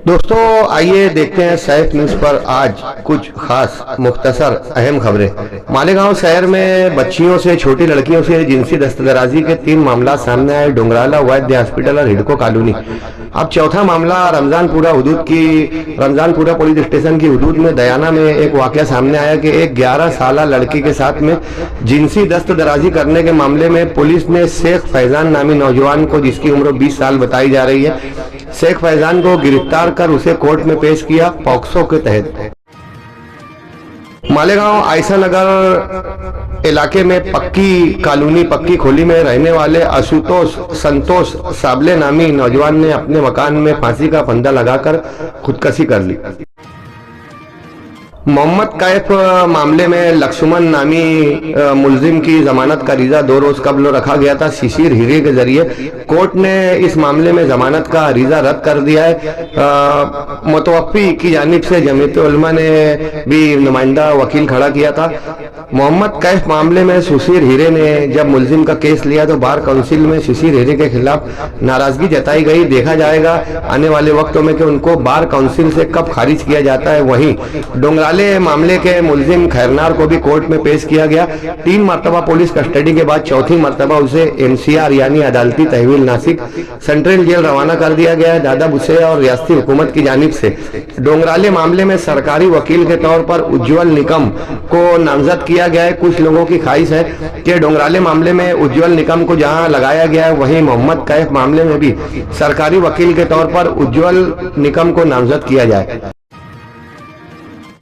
दोस्तों आइए देखते हैं सैफ न्यूज पर आज कुछ खास मुख्तसर अहम खबरें। मालेगांव शहर में बच्चियों से छोटी लड़कियों से जिनसी दस्तदराजी के 3 मामला सामने आए। डोंगराला वैद्य हॉस्पिटल और हिडको कॉलोनी। अब चौथा मामला रमजानपुरा पुलिस स्टेशन की हदूद में दयाना में एक वाकया सामने आया कि एक 11 साल लड़की के साथ में जिनसी दस्तदराजी करने के मामले में पुलिस ने शेख फैजान नामी नौजवान को, जिसकी उम्र 20 साल बताई जा रही है, शेख फैजान को गिरफ्तार कर उसे कोर्ट में पेश किया पॉक्सो के तहत। मालेगांव आयशा नगर इलाके में पक्की खोली में रहने वाले आशुतोष संतोष साबले नामी नौजवान ने अपने मकान में फांसी का फंदा लगाकर खुदकशी कर ली। मोहम्मद कैफ मामले में लक्ष्मण नामी मुलजिम की जमानत का रिजा 2 रोज कबल रखा गया था। शिशिर हीरे के जरिए कोर्ट ने इस मामले में जमानत का रिजा रद्द कर दिया है। मुतवफ़्फ़ी की जानिब से जमीयत उलमा ने भी नुमाइंदा वकील खड़ा किया था। मोहम्मद कैफ मामले में शिशिर हीरे ने जब मुलजिम का केस लिया तो बार काउंसिल में शिशिर हीरे के खिलाफ नाराजगी जताई गई। देखा जाएगा आने वाले वक्तों में कि उनको बार काउंसिल से कब खारिज किया जाता है। वहीं डोंगराले मामले के मुलजिम खैरनार को भी कोर्ट में पेश किया गया। 3 मरतबा पुलिस कस्टडी के बाद चौथी मरतबा उसे MCR यानी अदालती तहवील नासिक सेंट्रल जेल रवाना कर दिया गया है। दादा बुसे और रियासती हुकूमत की जानिब से डोंगराले मामले में सरकारी वकील के तौर पर उज्ज्वल निकम को नामजद किया गया है। कुछ लोगों की ख्वाहिश है कि डोंगराले मामले में उज्ज्वल निकम को जहां लगाया गया है, वहीं मोहम्मद कैफ मामले में भी सरकारी वकील के तौर पर उज्ज्वल निकम को नामजद किया जाए।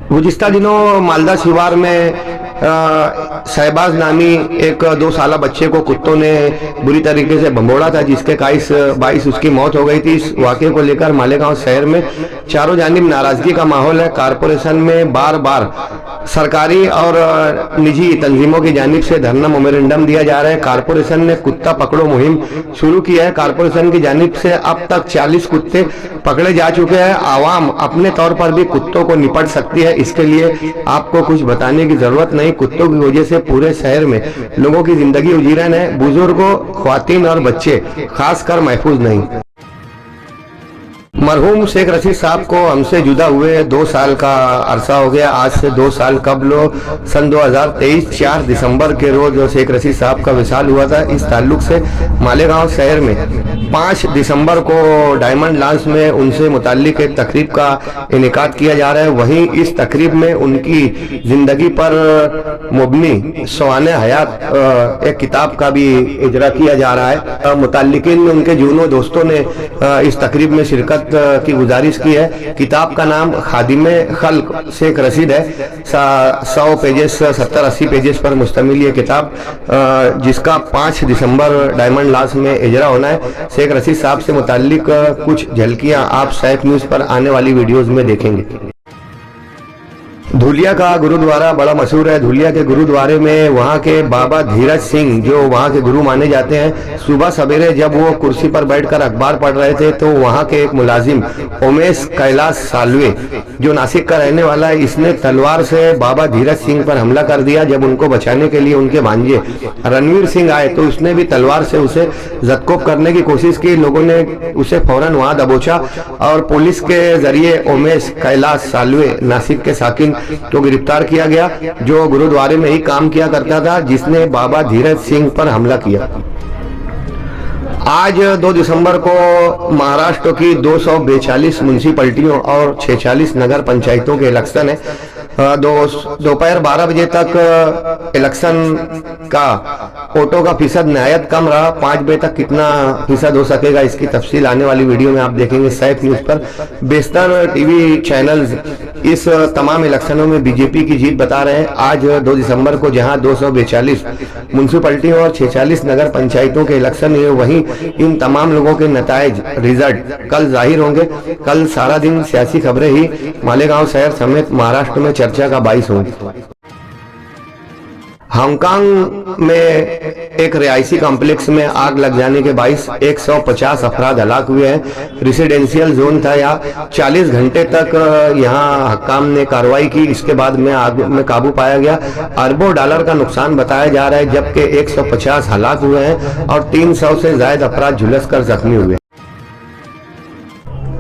गुज़िश्ता दिनों मालदा शिवार में शहबाज नामी एक 2 साल बच्चे को कुत्तों ने बुरी तरीके से भंबोड़ा था, जिसके बाइस उसकी मौत हो गई थी। इस वाक़े को लेकर मालेगांव शहर में चारों जानिब नाराजगी का माहौल है। कारपोरेशन में बार बार सरकारी और निजी तंजीमों की जानिब से धरना मेमोरेंडम दिया जा रहा है। कारपोरेशन ने कुत्ता पकड़ो मुहिम शुरू की है। कारपोरेशन की जानिब से अब तक 40 कुत्ते पकड़े जा चुके हैं। आवाम अपने तौर पर भी कुत्तों को निपट सकती है, इसके लिए आपको कुछ बताने की जरूरत नहीं। कुत्तों की वजह से पूरे शहर में लोगों की जिंदगी उजीरन है। बुजुर्गों, ख्वातीन और बच्चे खासकर महफूज नहीं। मरहूम शेख रशीद साहब को हमसे जुदा हुए 2 साल का अरसा हो गया। आज से 2 साल कबल सन 2023 4 दिसंबर के रोज शेख रशीद साहब का विसाल हुआ था। इस ताल्लुक से मालेगांव शहर में 5 दिसंबर को डायमंड लॉन्च में उनसे मुताल्लिक एक तकरीब का इनेकाद किया जा रहा है। वहीं इस तकरीब में उनकी जिंदगी पर मुबनी सवाने हयात एक किताब का भी इजरा किया जा रहा है। मुताल्लिकीन उनके जूनों दोस्तों ने इस तकरीब में शिरकत की गुजारिश की है। किताब का नाम खादिमे खल्क शेख रशीद है। 100 पेजेस 70-80 पेजेस पर मुश्तमिल ये किताब, जिसका 5 दिसंबर डायमंड लॉन्च में इजरा होना है। शेख रशीद साहब से मुताल्लिक कुछ झलकियां आप सैफ न्यूज पर आने वाली वीडियोस में देखेंगे। धुलिया का गुरुद्वारा बड़ा मशहूर है। धुलिया के गुरुद्वारे में वहाँ के बाबा धीरज सिंह, जो वहाँ के गुरु माने जाते हैं, सुबह सवेरे जब वो कुर्सी पर बैठकर अखबार पढ़ रहे थे तो वहाँ के एक मुलाजिम उमेश कैलाश सालवे, जो नासिक का रहने वाला है, इसने तलवार से बाबा धीरज सिंह पर हमला कर दिया। जब उनको बचाने के लिए उनके भांजे रणवीर सिंह आए तो उसने भी तलवार से उसे जदकोब करने की कोशिश की। लोगों ने उसे फौरन वहाँ दबोचा और पुलिस के जरिए उमेश कैलाश सालवे नासिक के साकिन तो गिरफ्तार किया गया, जो गुरुद्वारे में ही काम किया करता था, जिसने बाबा धीरज सिंह पर हमला किया। आज 2 दिसंबर को महाराष्ट्र की 242 म्यूनिसिपैलिटियों और 46 नगर पंचायतों के इलेक्शन है। दोपहर 12 बजे तक इलेक्शन का वोटों का फीसद नहायत कम रहा। 5 बजे तक कितना फीसद हो सकेगा, इसकी तफसील आने वाली वीडियो में आप देखेंगे सैफ न्यूज पर। बेशतर टीवी चैनल्स इस तमाम इलेक्शनों में बीजेपी की जीत बता रहे हैं। आज 2 दिसंबर को जहां 242 म्यूनिसिपैलिटियों और 46 नगर पंचायतों के इलेक्शन हुए, वहीं इन तमाम लोगों के नताइज रिजल्ट कल जाहिर होंगे। कल सारा दिन सियासी खबरें ही मालेगांव शहर समेत महाराष्ट्र में चर्चा का बाइस होंगी। हांगकांग में एक रिहायशी कॉम्प्लेक्स में आग लग जाने के बाइस 150 अफराद हलाक हुए हैं। रेसिडेंशियल जोन था। यहाँ 40 घंटे तक यहाँ हक्काम ने कार्रवाई की। इसके बाद में आग में काबू पाया गया। अरबों डॉलर का नुकसान बताया जा रहा है, जबकि 150 हलाक हुए हैं और 300 से ज्यादा अफराद झुलस कर जख्मी हुए।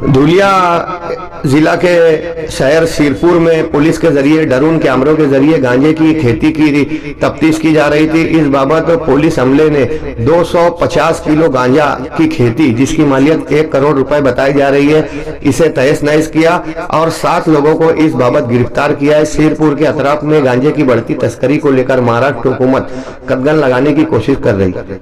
धुलिया जिला के शहर सिरपुर में पुलिस के जरिए ड्रोन कैमरों के जरिए गांजे की खेती की तफ्तीश की जा रही थी। इस बाबत पुलिस अमले ने 250 किलो गांजा की खेती, जिसकी मालियत 1 करोड़ रुपए बताई जा रही है, इसे तहस नहस किया और 7 लोगों को इस बाबत गिरफ्तार किया है। सिरपुर के अतराफ में गांजे की बढ़ती तस्करी को लेकर महाराष्ट्र हुकूमत कदगन लगाने की कोशिश कर रही है।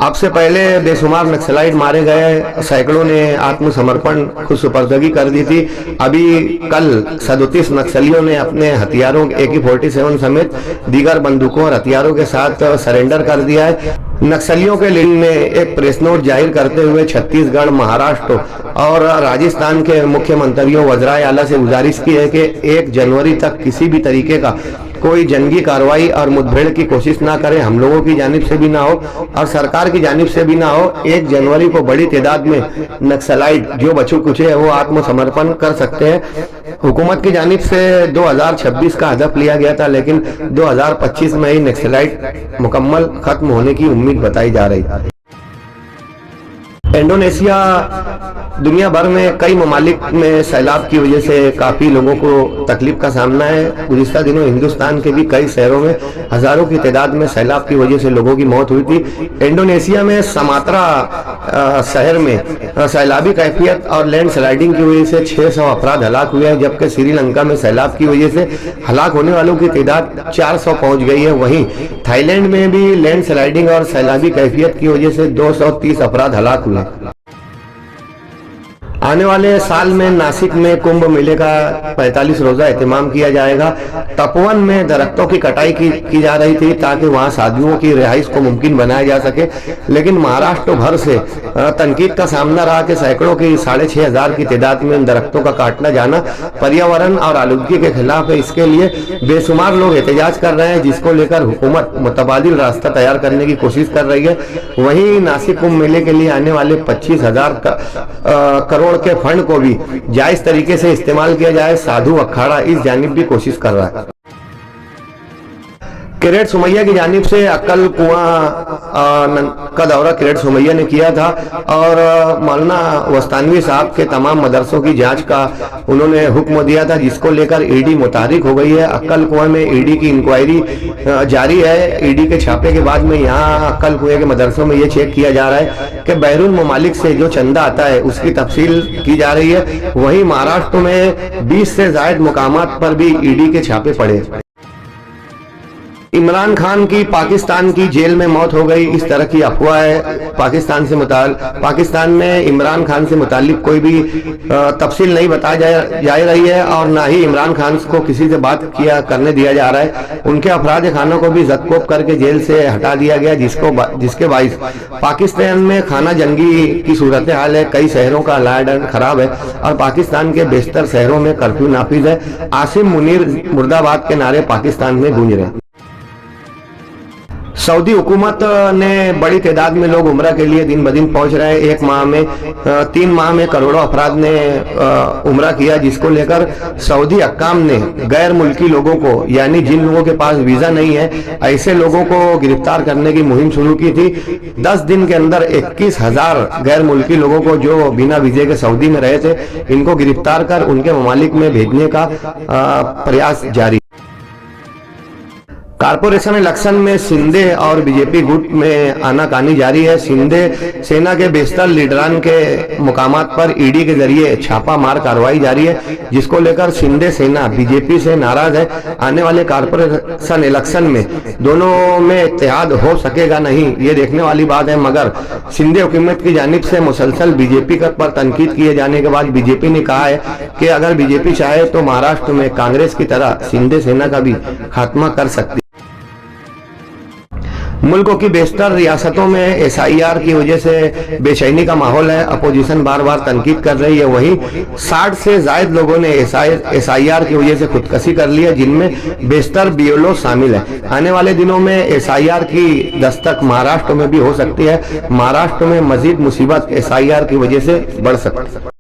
आपसे पहले बेशुमार नक्सलाइट मारे गए, सैकड़ों ने आत्मसमर्पण खुद सुपुर्दगी कर दी थी। अभी कल 37 नक्सलियों ने अपने हथियारों AK-47 समेत दीगर बंदूकों और हथियारों के साथ सरेंडर कर दिया है। नक्सलियों के लीड ने एक प्रेस नोट जाहिर करते हुए छत्तीसगढ़, महाराष्ट्र और राजस्थान के मुख्यमंत्रियों वज़राए आला से गुजारिश की है कि 1 जनवरी तक किसी भी तरीके का कोई जंगी कार्रवाई और मुठभेड़ की कोशिश ना करें, हम लोगों की जानिब से भी ना हो और सरकार की जानिब से भी ना हो। 1 जनवरी को बड़ी तादाद में नक्सलाइट जो बचे कुचे है वो आत्मसमर्पण कर सकते हैं। हुकूमत की जानिब से 2026 का हदफ लिया गया था, लेकिन 2025 में ही नक्सलाइट मुकम्मल खत्म होने की उम्मीद बताई जा रही है। इंडोनेशिया दुनिया भर में कई ममालिक में सैलाब की वजह से काफी लोगों को तकलीफ का सामना है। गुज़िश्ता दिनों हिंदुस्तान के भी कई शहरों में हजारों की तादाद में सैलाब की वजह से लोगों की मौत हुई थी। इंडोनेशिया में समात्रा शहर में सैलाबी कैफियत और लैंड स्लाइडिंग की वजह से 600 अफराद हलाक हुए हैं, जबकि श्रीलंका में सैलाब की वजह से हलाक होने वालों की तादाद 400 पहुंच गई है। वहीं थाईलैंड में भी लैंड स्लाइडिंग और सैलाबी कैफियत की वजह से 230 अफराद हलाक हुए। आने वाले साल में नासिक में कुंभ मेले का 45 रोजा एहतमाम किया जाएगा। तपोवन में दरख्तों की कटाई की जा रही थी ताकि वहां साधुओं की रिहाइश को मुमकिन बनाया जा सके, लेकिन महाराष्ट्र भर से तनकीद का सामना रहा कि सैकड़ों की 6500 की तादाद में इन दरख्तों का काटना जाना पर्यावरण और आलूदगी के खिलाफ है। इसके लिए बेशुमार लोग एहतजाज कर रहे हैं, जिसको लेकर हुकूमत मुतबादिल रास्ता तैयार करने की कोशिश कर रही है। वहीं नासिक कुंभ मेले के लिए आने वाले 25,000 करोड़ के फंड को भी जायज तरीके से इस्तेमाल किया जाए, साधु अखाड़ा इस जानिब भी कोशिश कर रहा है। किरेट सुमैया की जानिब से अक्कल कुआं का दौरा किरेट सुमैया ने किया था और मौलाना वस्तानवी साहब के तमाम मदरसों की जांच का उन्होंने हुक्म दिया था, जिसको लेकर ईडी मुतारिक हो गई है। अक्कल कुआं में ईडी की इंक्वायरी जारी है। ईडी के छापे के बाद में यहाँ अक्कल कुएं के मदरसों में ये चेक किया जा रहा है कि बैरून ममालिक से जो चंदा आता है उसकी तफसील की जा रही है। वहीं महाराष्ट्र में 20 से ज्यादा मुकामात पर भी ईडी के छापे पड़े। इमरान खान की पाकिस्तान की जेल में मौत हो गई, इस तरह की अफवाह है। पाकिस्तान में इमरान खान से मुतालिक कोई भी तफसील नहीं बताया जा रही है और ना ही इमरान खान को किसी से बात करने दिया जा रहा है। उनके अफराद खानों को भी जब्त करके जेल से हटा दिया गया, जिसके बाइस पाकिस्तान में खाना जंगी की सूरत हाल है। कई शहरों का हालात खराब है और पाकिस्तान के बेशतर शहरों में कर्फ्यू नाफिज है। आसिम मुनीर मुर्दाबाद के नारे पाकिस्तान में गूंज रहे हैं। सऊदी हुकूमत ने बड़ी तादाद में लोग उम्रा के लिए दिन ब दिन पहुंच रहे हैं। 3 माह में करोड़ों अफराद ने उम्रा किया, जिसको लेकर सऊदी हक्काम ने गैर मुल्की लोगों को, यानी जिन लोगों के पास वीजा नहीं है, ऐसे लोगों को गिरफ्तार करने की मुहिम शुरू की थी। 10 दिन के अंदर 21,000 गैर मुल्की लोगों को जो बिना वीजे के सऊदी में रहे थे, इनको गिरफ्तार कर उनके ममालिक में भेजने का प्रयास जारी। कारपोरेशन इलेक्शन में शिंदे और बीजेपी गुट में आनाकानी जारी है। शिंदे सेना के बेशतर लीडरान के मुकामात पर ईडी के जरिए छापा मार कार्रवाई जारी है, जिसको लेकर शिंदे सेना बीजेपी से नाराज है। आने वाले कारपोरेशन इलेक्शन में दोनों में इत्तेहाद हो सकेगा नहीं, ये देखने वाली बात है। मगर शिंदे हुकूमत की जानिब से मुसलसल बीजेपी पर तनकीद किए जाने के बाद बीजेपी ने कहा है कि अगर बीजेपी चाहे तो महाराष्ट्र में कांग्रेस की तरह शिंदे सेना का भी खात्मा कर सकती। मुल्कों की बेशतर रियासतों में SIR की वजह से बेचैनी का माहौल है। अपोजिशन बार बार तनकीद कर रही है। वहीं 60 से ज्यादा लोगों ने SIR की वजह से खुदकशी कर ली है, जिनमें बेशतर BLO शामिल है। आने वाले दिनों में SIR की दस्तक महाराष्ट्र में भी हो सकती है। महाराष्ट्र में मजीद मुसीबत SIR की वजह से बढ़ सकती है।